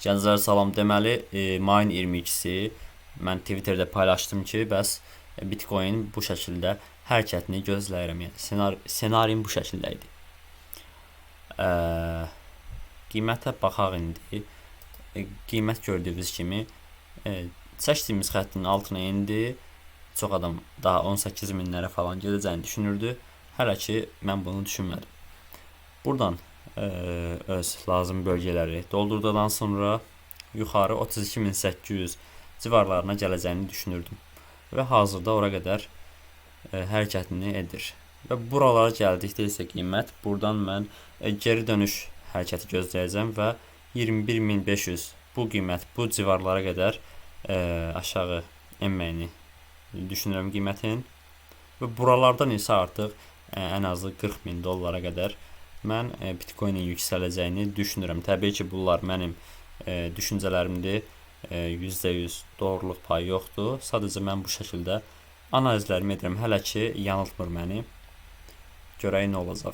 Gənclər salam, deməli mayın 22-si mən Twitterdə paylaşdım ki, bəs Bitcoin bu şəkildə hərəkətini gözləyirəm. Yəni ssenarim bu şəkildə idi. Qiymətə baxaq indi. Qiymət gördüyünüz kimi çəkdiyimiz xəttin altına indi. Çox adam daha 18 minlərə falan gedəcəyini düşünürdü. Hələ ki mən bunu düşünmədim. Buradan öz lazım bölgələri doldurduqdan sonra yuxarı 32.800 civarlarına gələcəyini düşünürdüm. Və hazırda ora qədər hərəkətini edir. Və buralara gəldikdə isə qiymət, buradan mən geri dönüş hərəkəti gözləyəcəm və 21.500 bu qiymət bu civarlara qədər aşağı enməyini düşünürəm qiymətin. Və buralardan isə artıq ən azı 40.000 dollara qədər mən Bitcoinin yüksələcəyini düşünürəm. Təbii ki, bunlar mənim düşüncələrimdir. %100 doğruluq payı yoxdur. Sadəcə mən bu şəkildə analizlərimi edirəm. Hələ ki yanıltmır məni. Görək nə olacaq.